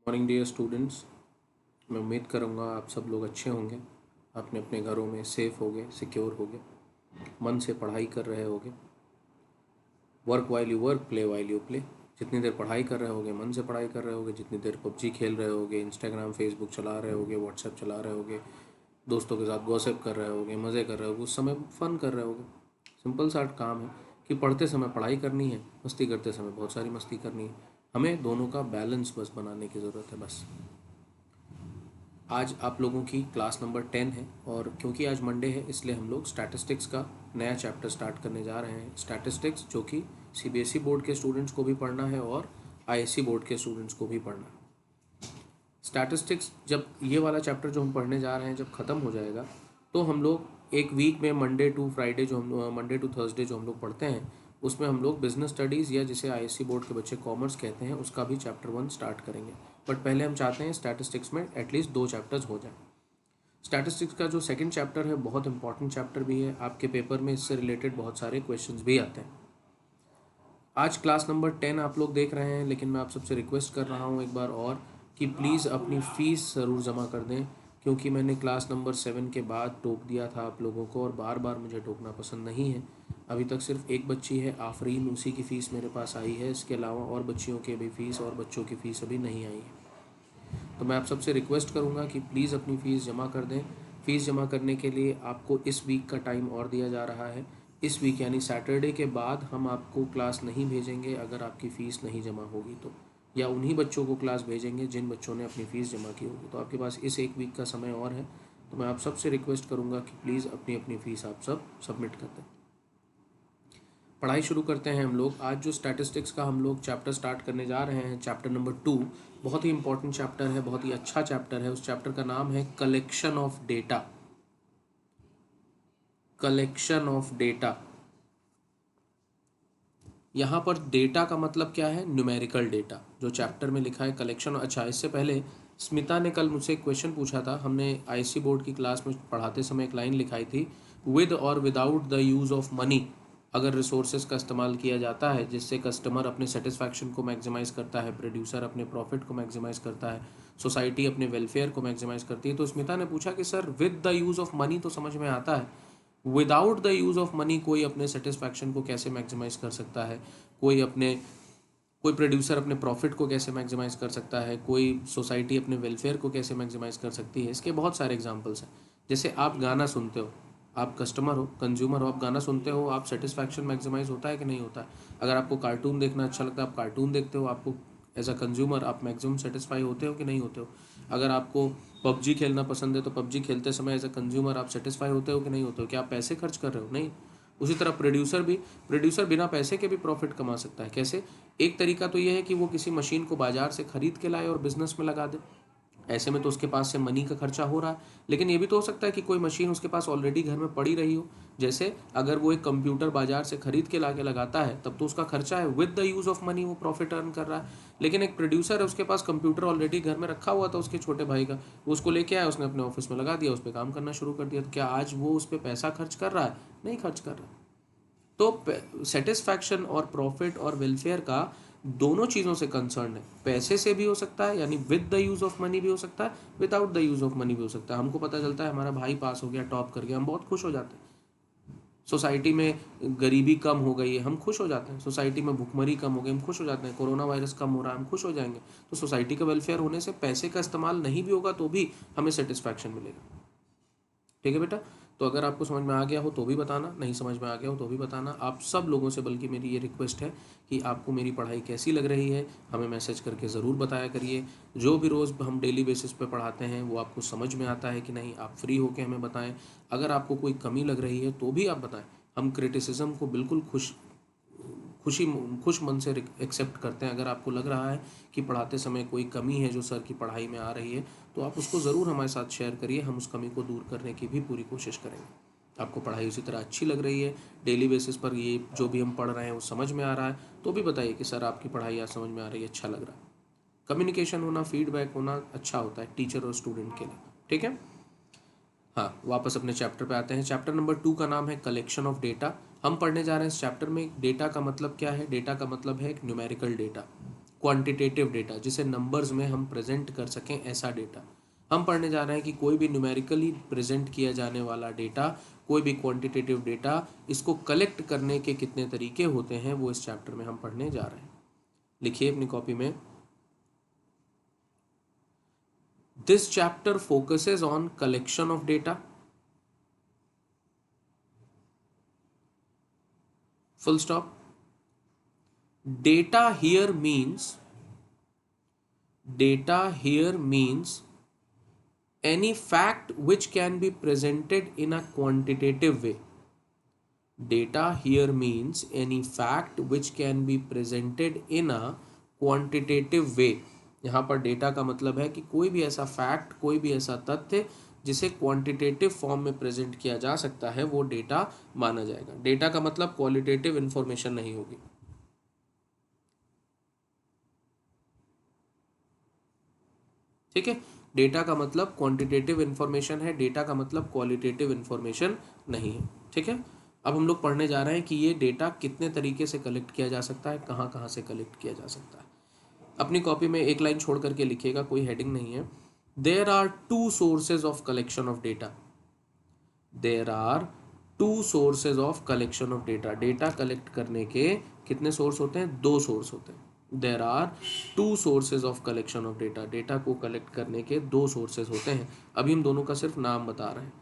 Morning dear students. मैं उम्मीद करूँगा आप सब लोग अच्छे होंगे, अपने अपने घरों में सेफ़ होंगे, सिक्योर होंगे, मन से पढ़ाई कर रहे होंगे। Work while you work, play while you play. जितनी देर पढ़ाई कर रहे होगे, मन से पढ़ाई कर रहे होगे, जितनी देर पबजी खेल रहे होगे, इंस्टाग्राम फेसबुक चला रहे होगे, व्हाट्सएप चला रहे होगे, दोस्तों के साथ गॉसिप कर रहे होगे, मज़े कर रहे होगे, उस समय फ़न कर रहे होगे। सिंपल सा काम है कि पढ़ते समय पढ़ाई करनी है, मस्ती करते समय बहुत सारी मस्ती करनी है। हमें दोनों का बैलेंस बस बनाने की ज़रूरत है बस। आज आप लोगों की क्लास नंबर 10 है और क्योंकि आज मंडे है इसलिए हम लोग स्टैटिस्टिक्स का नया चैप्टर स्टार्ट करने जा रहे हैं। स्टैटिस्टिक्स जो कि सीबीएसई बोर्ड के स्टूडेंट्स को भी पढ़ना है और आईएससी बोर्ड के स्टूडेंट्स को भी पढ़ना है। स्टैटिस्टिक्स जब ये वाला चैप्टर जो हम पढ़ने जा रहे हैं जब ख़त्म हो जाएगा तो हम लोग एक वीक में मंडे टू थर्सडे जो हम लोग पढ़ते हैं उसमें हम लोग बिजनेस स्टडीज़ या जिसे आईएससी बोर्ड के बच्चे कॉमर्स कहते हैं उसका भी चैप्टर 1 स्टार्ट करेंगे। बट पहले हम चाहते हैं स्टैटिस्टिक्स में एटलीस्ट 2 चैप्टर्स हो जाए। स्टैटिस्टिक्स का जो सेकंड चैप्टर है बहुत इंपॉर्टेंट चैप्टर भी है, आपके पेपर में इससे रिलेटेड बहुत सारे क्वेश्चंस भी आते हैं। आज क्लास नंबर 10 आप लोग देख रहे हैं, लेकिन मैं आप सबसे रिक्वेस्ट कर रहा हूँ एक बार और कि प्लीज़ अपनी फ़ीस ज़रूर जमा कर दें, क्योंकि मैंने क्लास नंबर 7 के बाद टोक दिया था आप लोगों को और बार बार मुझे टोकना पसंद नहीं है। अभी तक सिर्फ एक बच्ची है आफरीन, उसी की फ़ीस मेरे पास आई है। इसके अलावा और बच्चियों की भी फ़ीस और बच्चों की फ़ीस अभी नहीं आई है। तो मैं आप सबसे रिक्वेस्ट करूँगा कि प्लीज़ अपनी फ़ीस जमा कर दें। फ़ीस जमा करने के लिए आपको इस वीक का टाइम और दिया जा रहा है। इस वीक यानी सैटरडे के बाद हम आपको क्लास नहीं भेजेंगे अगर आपकी फ़ीस नहीं जमा होगी तो, या उन्हीं बच्चों को क्लास भेजेंगे जिन बच्चों ने अपनी फ़ीस जमा की होगी। तो आपके पास इस एक वीक का समय और है, तो मैं आप सबसे रिक्वेस्ट करूँगा कि प्लीज़ अपनी अपनी फ़ीस आप सब सबमिट कर दें। पढ़ाई शुरू करते हैं हम लोग। आज जो स्टैटिस्टिक्स का हम लोग चैप्टर स्टार्ट करने जा रहे हैं, चैप्टर नंबर 2, बहुत ही इंपॉर्टेंट चैप्टर है, बहुत ही अच्छा चैप्टर है। उस चैप्टर का नाम है collection of data. Collection of data. यहाँ पर डेटा का मतलब क्या है? न्यूमेरिकल डेटा, जो चैप्टर में लिखा है कलेक्शन। अच्छा, इससे पहले स्मिता ने कल मुझसे एक क्वेश्चन पूछा था। हमने आईसी बोर्ड की क्लास में पढ़ाते समय एक लाइन लिखाई थी, विद और without the use of money. अगर रिसोर्सेज का इस्तेमाल किया जाता है जिससे कस्टमर अपने सेटिस्फैक्शन को मैक्सिमाइज़ करता है, प्रोड्यूसर अपने प्रॉफिट को मैक्सिमाइज़ करता है, सोसाइटी अपने वेलफेयर को मैक्सिमाइज़ करती है। तो स्मिता ने पूछा कि sir with the use of money तो समझ में आता है, without the use of money कोई अपने सेटिस्फैक्शन को कैसे मैक्सिमाइज कर सकता है, कोई प्रोड्यूसर अपने प्रॉफिट को कैसे मैक्सिमाइज कर सकता है, कोई सोसाइटी अपने वेलफेयर को कैसे मैक्सिमाइज कर सकती है। इसके बहुत सारे एग्जांपल्स हैं। जैसे आप गाना सुनते हो, आप कस्टमर हो, कंज्यूमर हो, आप गाना सुनते हो, आप सेटिस्फैक्शन मैक्सिमाइज होता है कि नहीं होता है। अगर आपको कार्टून देखना अच्छा लगता है आप कार्टून देखते हो, आपको एज अ कंज्यूमर आप मैक्सिमम सेटिस्फाई होते हो कि नहीं होते हो। अगर आपको पबजी खेलना पसंद है तो पबजी खेलते समय एज अ कंज्यूमर आप सेटिस्फाई होते हो कि नहीं होते हो। क्या आप पैसे खर्च कर रहे हो? नहीं। उसी तरह प्रोड्यूसर बिना पैसे के भी प्रॉफिट कमा सकता है। कैसे? एक तरीका तो ये है कि वो किसी मशीन को बाजार से खरीद के लाए और बिजनेस में लगा दे। ऐसे में तो उसके पास से मनी का खर्चा हो रहा है। लेकिन ये भी तो हो सकता है कि कोई मशीन उसके पास ऑलरेडी घर में पड़ी रही हो। जैसे अगर वो एक कंप्यूटर बाजार से खरीद के लाके लगाता है तब तो उसका खर्चा है, with the use of money वो प्रॉफिट अर्न कर रहा है। लेकिन एक प्रोड्यूसर है, उसके पास कंप्यूटर ऑलरेडी घर में रखा हुआ था उसके छोटे भाई का, वो उसको लेके आया, उसने अपने ऑफिस में लगा दिया, उस पर काम करना शुरू कर दिया। तो क्या आज वो उस पर पैसा खर्च कर रहा है? नहीं खर्च कर रहा। तो सेटिस्फैक्शन और प्रॉफिट और वेलफेयर का दोनों चीज़ों से कंसर्न है। पैसे से भी हो सकता है यानी with the use of money भी हो सकता है, without the use of money भी हो सकता है। हमको पता चलता है हमारा भाई पास हो गया, टॉप कर गया, हम बहुत खुश हो जाते हैं। सोसाइटी में गरीबी कम हो गई है, हम खुश हो जाते हैं। सोसाइटी में भुखमरी कम हो गई, हम खुश हो जाते हैं। कोरोना वायरस कम हो रहा है, हम खुश हो जाएंगे। तो सोसाइटी का वेलफेयर होने से पैसे का इस्तेमाल नहीं भी होगा तो भी हमें सेटिस्फैक्शन मिलेगा। ठीक है बेटा? तो अगर आपको समझ में आ गया हो तो भी बताना, नहीं समझ में आ गया हो तो भी बताना। आप सब लोगों से बल्कि मेरी ये रिक्वेस्ट है कि आपको मेरी पढ़ाई कैसी लग रही है हमें मैसेज करके ज़रूर बताया करिए। जो भी रोज़ हम डेली बेसिस पे पढ़ाते हैं वो आपको समझ में आता है कि नहीं, आप फ्री होकर हमें बताएं। अगर आपको कोई कमी लग रही है तो भी आप बताएं। हम क्रिटिसिज्म को बिल्कुल खुश मन से एक्सेप्ट करते हैं। अगर आपको लग रहा है कि पढ़ाते समय कोई कमी है जो सर की पढ़ाई में आ रही है तो आप उसको ज़रूर हमारे साथ शेयर करिए, हम उस कमी को दूर करने की भी पूरी कोशिश करेंगे। आपको पढ़ाई उसी तरह अच्छी लग रही है, डेली बेसिस पर ये जो भी हम पढ़ रहे हैं वो समझ में आ रहा है, तो भी बताइए कि सर आपकी पढ़ाई आज समझ में आ रही है, अच्छा लग रहा है। कम्युनिकेशन होना, फीडबैक होना अच्छा होता है टीचर और स्टूडेंट के लिए। ठीक है? हाँ, वापस अपने चैप्टर पे आते हैं। चैप्टर नंबर 2 का नाम है कलेक्शन ऑफ डेटा। हम पढ़ने जा रहे हैं इस चैप्टर में डेटा का मतलब क्या है। डेटा का मतलब है एक न्यूमेरिकल डेटा। क्वांटिटेटिव डेटा, जिसे नंबर्स में हम प्रेजेंट कर सकें, ऐसा डेटा हम पढ़ने जा रहे हैं। कि कोई भी न्यूमेरिकली प्रेजेंट किया जाने वाला डेटा, कोई भी क्वांटिटेटिव डेटा, इसको कलेक्ट करने के कितने तरीके होते हैं वो इस चैप्टर में हम पढ़ने जा रहे हैं। लिखिए अपनी कॉपी में, this chapter focuses on collection of data, full stop. Data here means any fact which can be presented in a quantitative way. Data here means any fact which can be presented in a quantitative way. यहाँ पर data का मतलब है कि कोई भी ऐसा fact, कोई भी ऐसा तथ्य जिसे क्वांटिटेटिव फॉर्म में प्रेजेंट किया जा सकता है, वो डेटा माना जाएगा। डेटा का मतलब क्वालिटेटिव इंफॉर्मेशन नहीं होगी। ठीक है, डेटा का मतलब क्वांटिटेटिव इंफॉर्मेशन है, डेटा का मतलब क्वालिटेटिव इंफॉर्मेशन नहीं है। ठीक है, अब हम लोग पढ़ने जा रहे हैं कि ये डेटा कितने तरीके से कलेक्ट किया जा सकता है, कहाँ कहाँ से कलेक्ट किया जा सकता है। अपनी कॉपी में एक लाइन छोड़ करके लिखिएगा, कोई हेडिंग नहीं है। There are two sources of collection of data. There are two sources of collection of data. Data collect करने के कितने सोर्स होते हैं? दो सोर्स होते हैं। There are two sources of collection of data. Data को कलेक्ट करने के दो सोर्सेज होते हैं। अभी हम दोनों का सिर्फ नाम बता रहे हैं।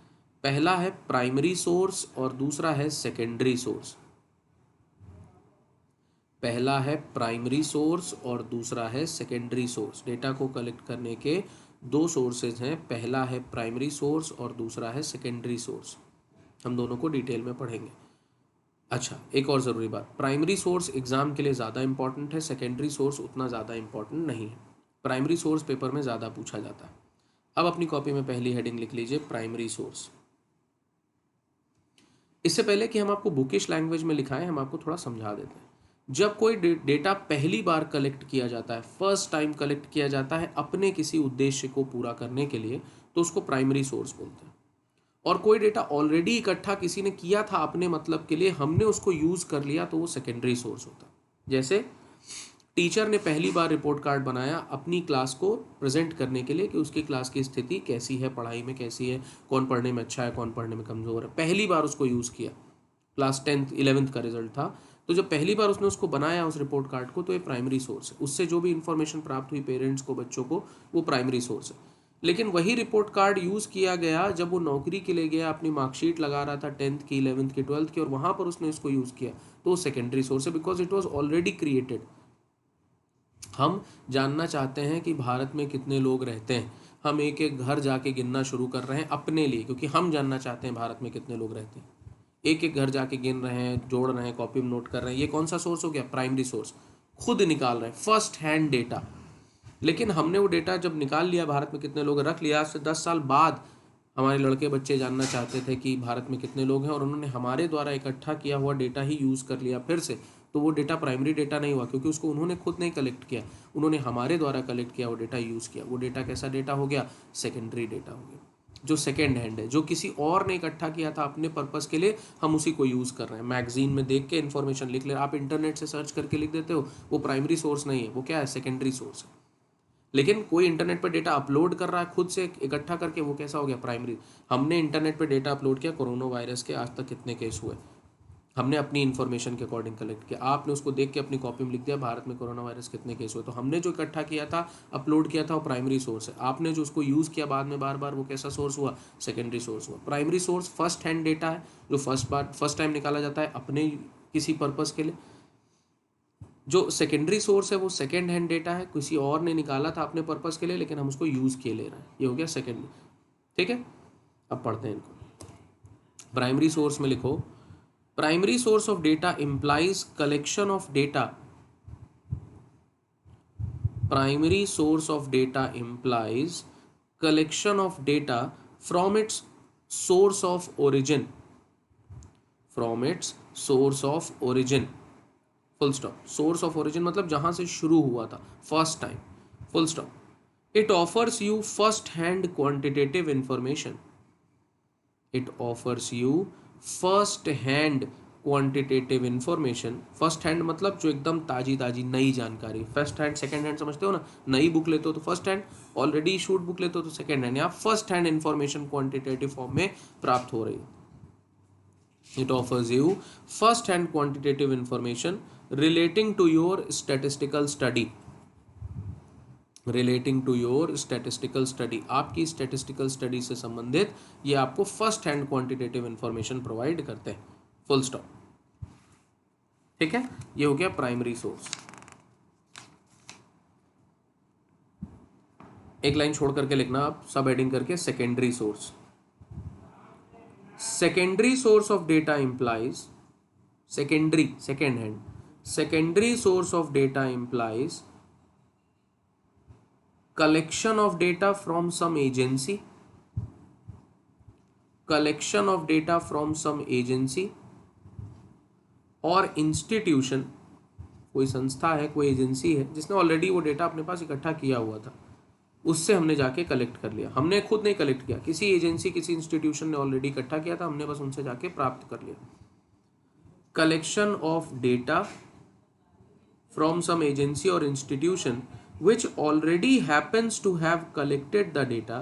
पहला है प्राइमरी सोर्स और दूसरा है सेकेंडरी सोर्स। पहला है प्राइमरी सोर्स और दूसरा है सेकेंडरी सोर्स। डेटा को कलेक्ट करने के दो सोर्सेज हैं, पहला है प्राइमरी सोर्स और दूसरा है सेकेंडरी सोर्स। हम दोनों को डिटेल में पढ़ेंगे। अच्छा, एक और ज़रूरी बात, प्राइमरी सोर्स एग्जाम के लिए ज़्यादा इंपॉर्टेंट है, सेकेंडरी सोर्स उतना ज़्यादा इंपॉर्टेंट नहीं है। प्राइमरी सोर्स पेपर में ज़्यादा पूछा जाता है। अब अपनी कॉपी में पहली हेडिंग लिख लीजिए, प्राइमरी सोर्स। इससे पहले कि हम आपको बुकिश लैंग्वेज में लिखाएं, हम आपको थोड़ा समझा देते हैं। जब कोई डेटा पहली बार कलेक्ट किया जाता है, फर्स्ट टाइम कलेक्ट किया जाता है अपने किसी उद्देश्य को पूरा करने के लिए, तो उसको प्राइमरी सोर्स बोलते हैं। और कोई डेटा ऑलरेडी इकट्ठा किसी ने किया था अपने मतलब के लिए, हमने उसको यूज कर लिया, तो वो सेकेंडरी सोर्स होता है। जैसे टीचर ने पहली बार रिपोर्ट कार्ड बनाया अपनी क्लास को प्रेजेंट करने के लिए कि उसकी क्लास की स्थिति कैसी है, पढ़ाई में कैसी है, कौन पढ़ने में अच्छा है, कौन पढ़ने में कमज़ोर है। पहली बार उसको यूज़ किया, क्लास 10th 11th का रिजल्ट था, तो जब पहली बार उसने उसको बनाया उस रिपोर्ट कार्ड को, तो ये प्राइमरी सोर्स है। उससे जो भी इन्फॉर्मेशन प्राप्त हुई पेरेंट्स को, बच्चों को, वो प्राइमरी सोर्स है। लेकिन वही रिपोर्ट कार्ड यूज़ किया गया जब वो नौकरी के लिए गया, अपनी मार्कशीट लगा रहा था 10th की, 11th की, 12th की, और वहाँ पर उसने इसको यूज़ किया, तो वो सेकेंडरी सोर्स है, because it was already created. हम जानना चाहते हैं कि भारत में कितने लोग रहते हैं, हम एक एक घर जाके गिनना शुरू कर रहे हैं अपने लिए, क्योंकि हम जानना चाहते हैं भारत में कितने लोग रहते हैं। एक एक घर जाके गिन रहे हैं, जोड़ रहे हैं, कॉपी में नोट कर रहे हैं। ये कौन सा सोर्स हो गया? Primary source. खुद निकाल रहे हैं, फर्स्ट हैंड डेटा। लेकिन हमने वो डेटा जब निकाल लिया, भारत में कितने लोग रख लिया, आज से 10 साल बाद हमारे लड़के बच्चे जानना चाहते थे कि भारत में कितने लोग हैं, और उन्होंने हमारे द्वारा इकट्ठा किया हुआ डेटा ही यूज़ कर लिया फिर से, तो वो डेटा प्राइमरी डेटा नहीं हुआ, क्योंकि उसको उन्होंने खुद नहीं कलेक्ट किया, उन्होंने हमारे द्वारा कलेक्ट किया, वो डेटा यूज़ किया। वो डेटा कैसा डेटा हो गया? सेकेंडरी डेटा हो गया, जो सेकेंड हैंड है, जो किसी और ने इकट्ठा किया था अपने पर्पस के लिए, हम उसी को यूज़ कर रहे हैं। मैगजीन में देख के इन्फॉर्मेशन लिख ले, आप इंटरनेट से सर्च करके लिख देते हो, वो प्राइमरी सोर्स नहीं है, वो क्या है? सेकेंडरी सोर्स है। लेकिन कोई इंटरनेट पर डेटा अपलोड कर रहा है खुद से इकट्ठा करके, वो कैसा हो गया? प्राइमरी। हमने इंटरनेट पर डेटा अपलोड किया, कोरोना वायरस के आज तक कितने केस हुए, हमने अपनी इन्फॉर्मेशन के अकॉर्डिंग कलेक्ट किया। आपने उसको देख के अपनी कॉपी में लिख दिया भारत में कोरोना वायरस कितने केस हुए, तो हमने जो इकट्ठा किया था, अपलोड किया था, वो प्राइमरी सोर्स है। आपने जो उसको यूज़ किया बाद में बार बार, वो कैसा सोर्स हुआ? सेकेंडरी सोर्स हुआ। Primary source first hand data है, जो फर्स्ट टाइम निकाला जाता है अपने किसी पर्पज़ के लिए। जो सेकेंडरी सोर्स है वो सेकेंड हैंड डेटा है, किसी और ने निकाला था अपने पर्पज़ के लिए, लेकिन हम उसको यूज़ किए ले रहे हैं, ये हो गया सेकेंडरी। ठीक है, अब पढ़ते हैं इनको। प्राइमरी सोर्स में लिखो, primary source of data implies collection of data. Primary source of data implies collection of data from its source of origin. From its source of origin. Full stop. Source of origin मतलब जहाँ से शुरू हुआ था, first time. Full stop. It offers you first hand quantitative information. It offers you first hand quantitative information, first hand मतलब जो एकदम ताजी ताजी नई जानकारी, फर्स्ट हैंड सेकंड हैंड समझते हो ना, नई बुक लेते हो तो first hand, already issued book लेते हो तो सेकंड हैंड, या first hand information quantitative form में प्राप्त हो रही है। It offers you first hand quantitative information relating to your statistical study, relating to your statistical study, आपकी स्टैटिस्टिकल स्टडी से संबंधित ये आपको first hand quantitative information provide करते हैं, फुल स्टॉप। ठीक है, ये हो गया प्राइमरी सोर्स। एक लाइन छोड़ करके लिखना आप, सब एडिंग करके secondary source. Secondary source of data implies, secondary second hand, secondary source of data implies collection of data from some agency, collection of data from some agency और institution, कोई संस्था है, कोई एजेंसी है जिसने ऑलरेडी वो data अपने पास इकट्ठा किया हुआ था, उससे हमने जाके कलेक्ट कर लिया। हमने खुद नहीं कलेक्ट किया, किसी एजेंसी किसी इंस्टीट्यूशन ने ऑलरेडी इकट्ठा किया था, हमने बस उनसे जाके प्राप्त कर लिया। Collection of data from some agency और institution which already happens to have collected the data,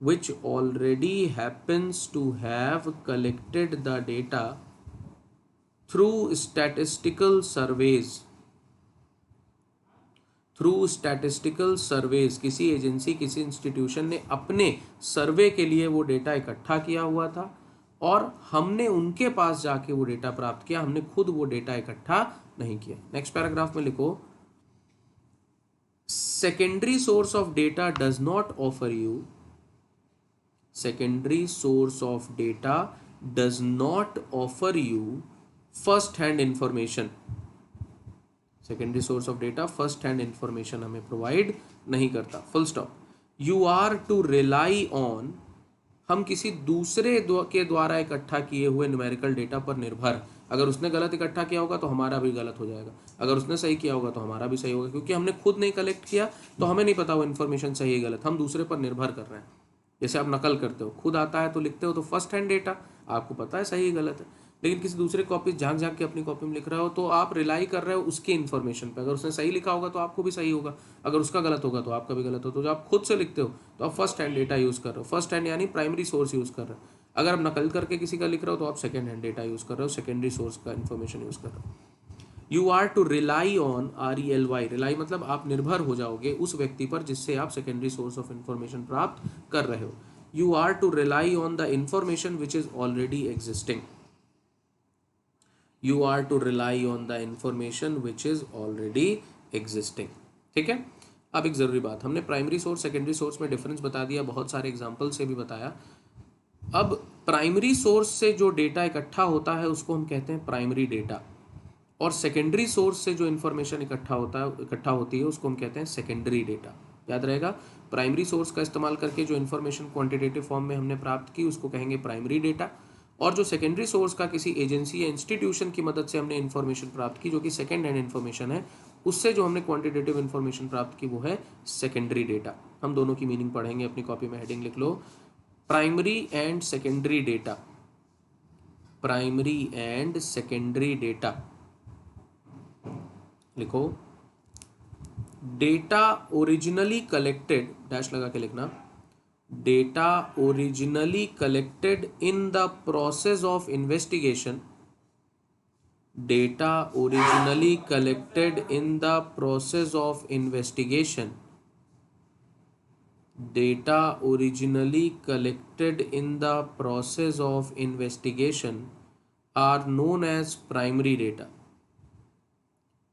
which already happens to have collected the data through statistical surveys, through statistical surveys, किसी एजेंसी किसी इंस्टीट्यूशन ने अपने सर्वे के लिए वो data इकट्ठा किया हुआ था और हमने उनके पास जाके वो डेटा प्राप्त किया, हमने खुद वो डेटा इकट्ठा नहीं किया। नेक्स्ट पैराग्राफ में लिखो, secondary source of data does not offer you, secondary source of data does not offer you first hand information, secondary source of data first hand information हमें provide नहीं करता, full stop। you are to rely on, हम किसी दूसरे के द्वारा इकट्ठा किए हुए न्यूमेरिकल डेटा पर निर्भर, अगर उसने गलत इकट्ठा किया होगा तो हमारा भी गलत हो जाएगा, अगर उसने सही किया होगा तो हमारा भी सही होगा, क्योंकि हमने खुद नहीं कलेक्ट किया तो हमें नहीं पता वो इन्फॉर्मेशन सही है गलत, हम दूसरे पर निर्भर कर रहे हैं। जैसे आप नकल करते हो, खुद आता है तो लिखते हो तो फर्स्ट हैंड डेटा आपको पता है सही है गलत है, लेकिन किसी दूसरे कॉपी झांक झांक के अपनी कॉपी में लिख रहे हो तो आप रिलाई कर रहे हो उसकी इन्फॉर्मेशन पे, अगर उसने सही लिखा होगा तो आपको भी सही होगा, अगर उसका गलत होगा तो आपका भी गलत होगा। तो जब आप खुद से लिखते हो तो आप फर्स्ट हैंड डेटा यूज़ कर रहे हो, फर्स्ट हैंड यानी प्राइमरी सोर्स यूज़ कर रहे हो। अगर आप नकल करके किसी का लिख रहे हो तो आप सेकेंड हैंड डेटा यूज़ कर रहे हो, सेकेंडरी सोर्स का इन्फॉर्मेशन यूज़ कर रहे हो। You are to rely on, RELY, rely मतलब आप निर्भर हो जाओगे उस व्यक्ति पर जिससे आप सेकेंडरी सोर्स ऑफ इन्फॉर्मेशन प्राप्त कर रहे हो। You are to rely on the information which is already existing, you are to rely on the information which is already existing. ठीक है, अब एक ज़रूरी बात, हमने प्राइमरी सोर्स सेकेंडरी सोर्स में डिफरेंस बता दिया, बहुत सारे एग्जाम्पल से भी बताया। अब प्राइमरी सोर्स से जो डेटा इकट्ठा होता है उसको हम कहते हैं प्राइमरी डेटा, और सेकेंडरी सोर्स से जो इन्फॉर्मेशन इकट्ठा होती है उसको हम कहते हैं सेकेंडरी डेटा। याद रहेगा, प्राइमरी सोर्स का इस्तेमाल करके जो इन्फॉर्मेशन क्वांटिटेटिव फॉर्म में हमने प्राप्त की उसको कहेंगे प्राइमरी डेटा, और जो सेकेंडरी सोर्स का किसी एजेंसी या इंस्टीट्यूशन की मदद से हमने इन्फॉर्मेशन प्राप्त की जो कि सेकेंड हैंड इन्फॉर्मेशन है, उससे जो हमने क्वांटिटेटिव इन्फॉर्मेशन प्राप्त की वो है सेकेंडरी डेटा। हम दोनों की मीनिंग पढ़ेंगे, अपनी कॉपी में हेडिंग लिख लो, primary and secondary data, primary and secondary data लिखो। डेटा ओरिजिनली कलेक्टेड, डैश लगा के लिखना, data originally collected in the process of investigation, data originally collected in the process of investigation, data originally collected in the process of investigation are known as primary data,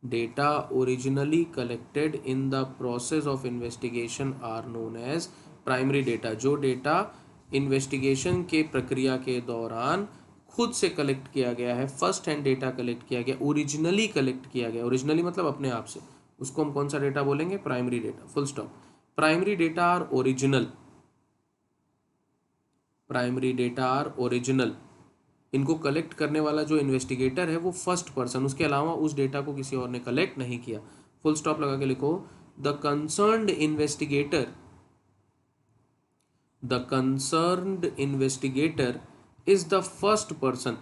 data originally collected in the process of investigation are known as primary data। जो data investigation के प्रक्रिया के दौरान खुद से collect किया गया है, फर्स्ट हैंड डेटा कलेक्ट किया गया, ओरिजिनली कलेक्ट किया गया, ओरिजिनली मतलब अपने आप से, उसको हम कौन सा डेटा बोलेंगे, primary data, full stop. Primary data are original, primary data are original, इनको कलेक्ट करने वाला जो इन्वेस्टिगेटर है वो फर्स्ट पर्सन, उसके अलावा उस डेटा को किसी और ने कलेक्ट नहीं किया, फुल स्टॉप लगा के लिखो। The concerned investigator, the concerned investigator is the first person,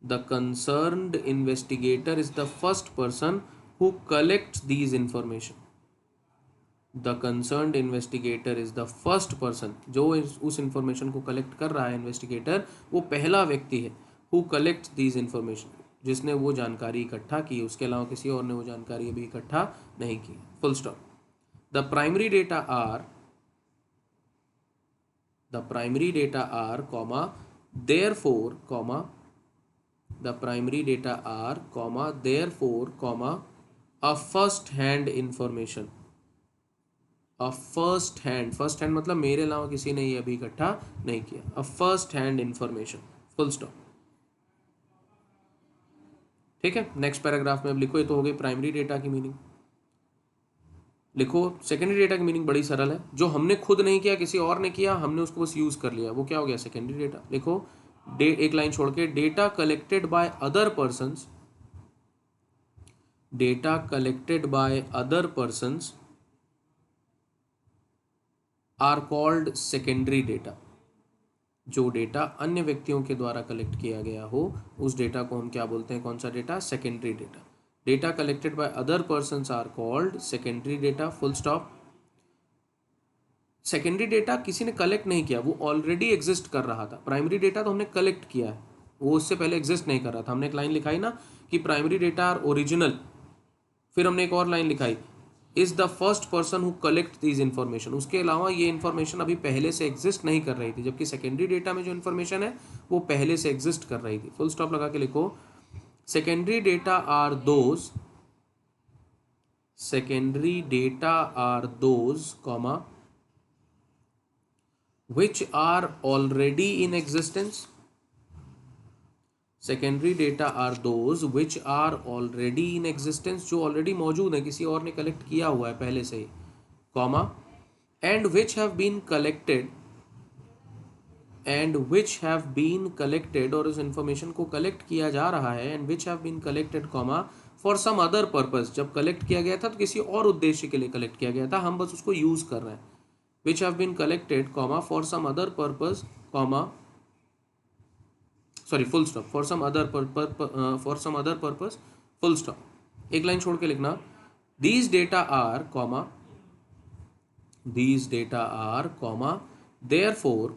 the concerned investigator is the first person who collects these information. The concerned investigator is the first person, जो उस information को collect कर रहा है investigator, वो पहला व्यक्ति है। हु कलेक्ट्स दीज इंफॉर्मेशन, जिसने वो जानकारी इकट्ठा की, उसके अलावा किसी और ने वो जानकारी अभी इकट्ठा नहीं की। Full stop. The primary data R comma therefore comma the primary data R comma therefore comma a first hand information. A first hand मतलब मेरे अलावा किसी ने ये अभी इकट्ठा नहीं किया। A first hand information. Full stop. ठीक है, नेक्स्ट पैराग्राफ में अब लिखो। ये तो हो गई प्राइमरी डेटा की मीनिंग। लिखो सेकेंडरी डेटा की मीनिंग बड़ी सरल है, जो हमने खुद नहीं किया, किसी और ने किया, हमने उसको बस यूज कर लिया, वो क्या हो गया? Secondary data. लिखो एक लाइन छोड़ के, data collected by other persons, data collected by other persons are called secondary data. जो डेटा अन्य व्यक्तियों के द्वारा कलेक्ट किया गया हो, उस डेटा को हम क्या बोलते हैं? कौन सा data? Secondary data. Data collected by other persons are called secondary data. Full stop. Secondary data किसी ने कलेक्ट नहीं किया, वो ऑलरेडी एग्जिस्ट कर रहा था। प्राइमरी डेटा तो हमने कलेक्ट किया है, वो उससे पहले एग्जिस्ट नहीं कर रहा था। हमने एक लाइन लिखाई ना कि प्राइमरी डेटा आर ओरिजिनल, फिर हमने एक और लाइन लिखाई, is the first person who collect these information. उसके अलावा ये इन्फॉर्मेशन अभी पहले से एग्जिस्ट नहीं कर रही थी, जबकि सेकेंडरी डेटा में जो इन्फॉर्मेशन है वो पहले से एग्जिस्ट कर रही थी। फुल स्टॉप लगा के लिखो, secondary data are those, secondary data are those comma which are already in existence। Secondary data are those which are already in existence, जो ऑलरेडी मौजूद है, किसी और ने कलेक्ट किया हुआ है पहले से ही, comma and which have been collected, और उस इंफॉर्मेशन को कलेक्ट किया जा रहा है, and which have been collected comma for some other purpose. जब कलेक्ट किया गया था तो किसी और उद्देश्य के लिए कलेक्ट किया गया था, हम बस उसको यूज कर रहे हैं। which have been collected comma for some other purpose comma full stop, for some other purpose full stop। एक लाइन छोड़ के लिखना, these data are therefore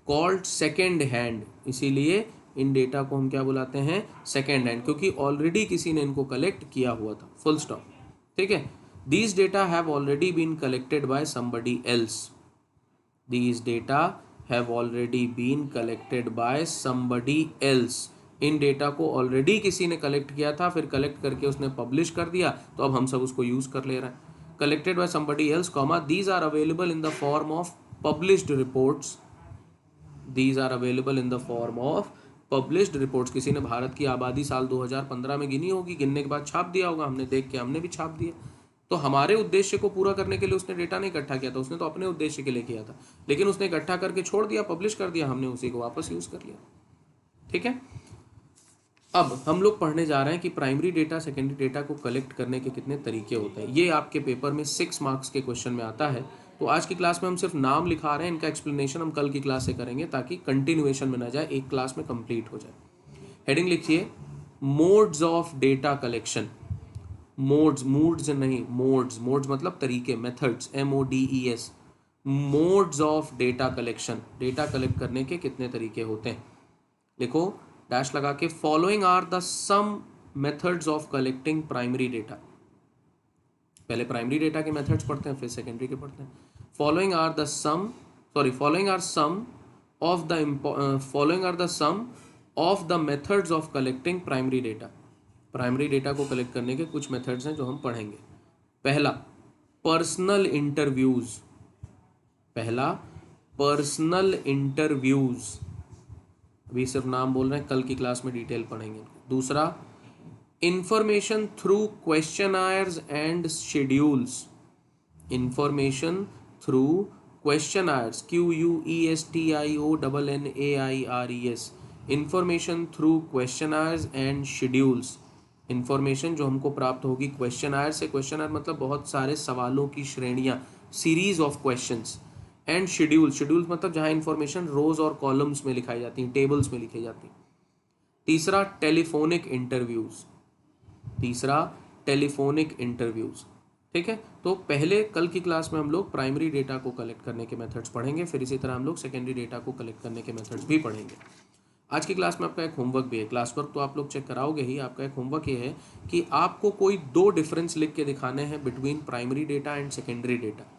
called second hand। इसीलिए इन डेटा को हम क्या बुलाते हैं? सेकेंड हैंड, क्योंकि ऑलरेडी किसी ने इनको कलेक्ट किया हुआ था। Full stop. ठीक है, these data have already been collected by somebody else। these data have already been collected by somebody else। In data को ऑलरेडी किसी ने कलेक्ट किया था, फिर कलेक्ट करके उसने पब्लिश कर दिया, तो अब हम सब उसको यूज कर ले रहे हैं। Collected by somebody else comma these are available in the form of published reports। these are available in the form of published reports। किसी ने भारत की आबादी साल 2015 में गिनी होगी, गिनने के बाद छाप दिया होगा, हमने देख के हमने भी छाप दिया। तो हमारे उद्देश्य को पूरा करने के लिए उसने डेटा नहीं इकट्ठा किया था, उसने तो अपने उद्देश्य के लिए किया था, लेकिन उसने इकट्ठा करके छोड़ दिया, पब्लिश कर दिया, हमने उसी को वापस यूज कर लिया। ठीक है, अब हम लोग पढ़ने जा रहे हैं कि प्राइमरी डेटा सेकेंडरी डेटा को कलेक्ट करने के कितने तरीके होते हैं। ये आपके पेपर में 6 मार्क्स के क्वेश्चन में आता है। तो आज की क्लास में हम सिर्फ नाम लिखा रहे हैं, इनका एक्सप्लेनेशन हम कल की क्लास से करेंगे, ताकि कंटिन्यूएशन में ना जाए, एक क्लास में कंप्लीट हो जाए। हेडिंग लिखिए, modes of data collection. Modes नहीं, मोड्स मतलब तरीके, methods, MODES। Modes of data collection, data collect करने के कितने तरीके होते हैं। लिखो डैश लगा के, following are the some methods of collecting primary data. पहले प्राइमरी डेटा के मेथड्स पढ़ते हैं, फिर सेकेंडरी के पढ़ते हैं। Following are the some of the methods of collecting primary data. Primary data को कलेक्ट करने के कुछ मेथड्स हैं जो हम पढ़ेंगे। पहला, पर्सनल इंटरव्यूज। अभी सिर्फ नाम बोल रहे हैं, कल की क्लास में डिटेल पढ़ेंगे। दूसरा, information through questionnaires and schedules. Information through questionnaires, QUESTIONNAIRES। Information through questionnaires and schedules. Information जो हमको प्राप्त होगी क्वेश्चनायर से, क्वेश्चनायर मतलब बहुत सारे सवालों की श्रेणियाँ, series of questions. And schedules, schedules मतलब जहाँ इन्फॉर्मेशन रोज और कॉलम्स में लिखाई जाती हैं, टेबल्स में लिखी जाती हैं। तीसरा टेलीफोनिक इंटरव्यूज, तीसरा टेलीफोनिक इंटरव्यूज। ठीक है, तो पहले कल की क्लास में हम लोग प्राइमरी डेटा को कलेक्ट करने के मेथड्स पढ़ेंगे, फिर इसी तरह हम लोग सेकेंडरी डेटा को कलेक्ट करने के मेथड्स भी पढ़ेंगे। आज की क्लास में आपका एक होमवर्क भी है, क्लास वर्क तो आप लोग चेक कराओगे ही, आपका एक होमवर्क ये है कि आपको कोई दो डिफरेंस लिख के दिखाने हैं between primary data and secondary data.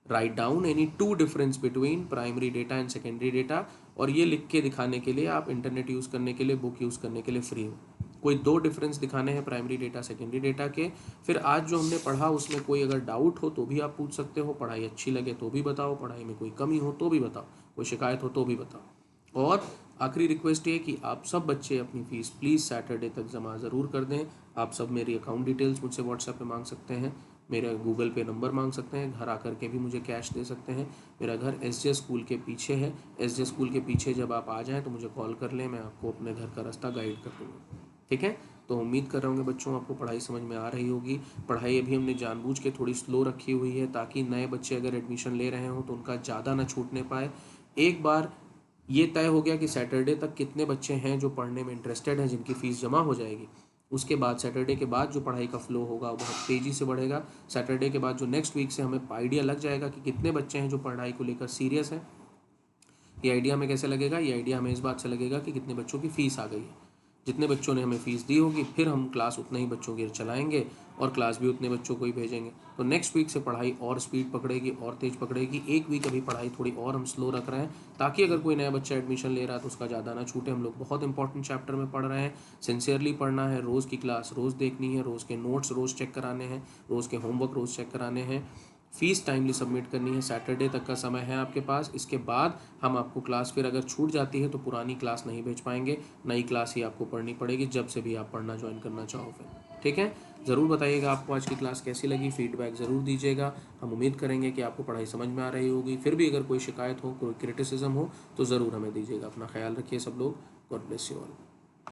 Write down any two difference between primary data and secondary data, और ये लिख के दिखाने के लिए आप इंटरनेट यूज़ करने के लिए, बुक यूज़ करने के लिए फ्री हो। कोई दो डिफरेंस दिखाने हैं प्राइमरी डेटा सेकेंडरी डेटा के। फिर आज जो हमने पढ़ा उसमें कोई अगर डाउट हो तो भी आप पूछ सकते हो, पढ़ाई अच्छी लगे तो भी बताओ, पढ़ाई में कोई कमी हो तो भी बताओ, कोई शिकायत हो तो भी बताओ। और आखिरी रिक्वेस्ट ये कि आप सब बच्चे अपनी फ़ीस प्लीज़ सैटरडे तक जमा ज़रूर कर दें। आप सब मेरी अकाउंट डिटेल्स मुझसे व्हाट्सएप पे मांग सकते हैं, मेरा गूगल पे नंबर मांग सकते हैं, घर आकर के भी मुझे कैश दे सकते हैं। मेरा घर एसजे स्कूल के पीछे है। एसजे स्कूल के पीछे जब आप आ जाएँ तो मुझे कॉल कर लें, मैं आपको अपने घर का रास्ता गाइड कर दूँगा। ठीक है, तो उम्मीद कर रहा हूँ बच्चों आपको पढ़ाई समझ में आ रही होगी। पढ़ाई अभी हमने जानबूझ के थोड़ी स्लो रखी हुई है ताकि नए बच्चे अगर एडमिशन ले रहे हों तो उनका ज़्यादा ना छूटने पाए। एक बार ये तय हो गया कि सैटरडे तक कितने बच्चे हैं जो पढ़ने में इंटरेस्टेड हैं, जिनकी फ़ीस जमा हो जाएगी, उसके बाद सैटरडे के बाद जो पढ़ाई का फ्लो होगा वो बहुत तेज़ी से बढ़ेगा। सैटरडे के बाद जो नेक्स्ट वीक से हमें आइडिया लग जाएगा कि कितने बच्चे हैं जो पढ़ाई को लेकर सीरियस हैं। ये आइडिया हमें कैसे लगेगा? ये आइडिया हमें इस बात से लगेगा कि कितने बच्चों की फ़ीस आ गई है। जितने बच्चों ने हमें फ़ीस दी होगी फिर हम क्लास उतने ही बच्चों की चलाएंगे और क्लास भी उतने बच्चों को ही भेजेंगे। तो नेक्स्ट वीक से पढ़ाई और स्पीड पकड़ेगी और तेज़ पकड़ेगी। एक वीक अभी पढ़ाई थोड़ी और हम स्लो रख रहे हैं ताकि अगर कोई नया बच्चा एडमिशन ले रहा है तो उसका ज़्यादा ना छूटे। हम लोग बहुत इंपॉर्टेंट चैप्टर में पढ़ रहे हैं, सिंसियरली पढ़ना है, रोज़ की क्लास रोज़ देखनी है, रोज़ के नोट्स रोज़ चेक कराने हैं, रोज़ के होमवर्क रोज़ चेक कराने हैं, फ़ीस टाइमली सबमिट करनी है। सैटरडे तक का समय है आपके पास। इसके बाद हम आपको क्लास, फिर अगर छूट जाती है तो पुरानी क्लास नहीं भेज पाएंगे, नई क्लास ही आपको पढ़नी पड़ेगी जब से भी आप पढ़ना ज्वाइन करना चाहो फिर। ठीक है, ज़रूर बताइएगा आपको आज की क्लास कैसी लगी, फीडबैक ज़रूर दीजिएगा। हम उम्मीद करेंगे कि आपको पढ़ाई समझ में आ रही होगी। फिर भी अगर कोई शिकायत हो, कोई क्रिटिसिज्म हो तो ज़रूर हमें दीजिएगा। अपना ख्याल रखिए सब लोग। God bless you all.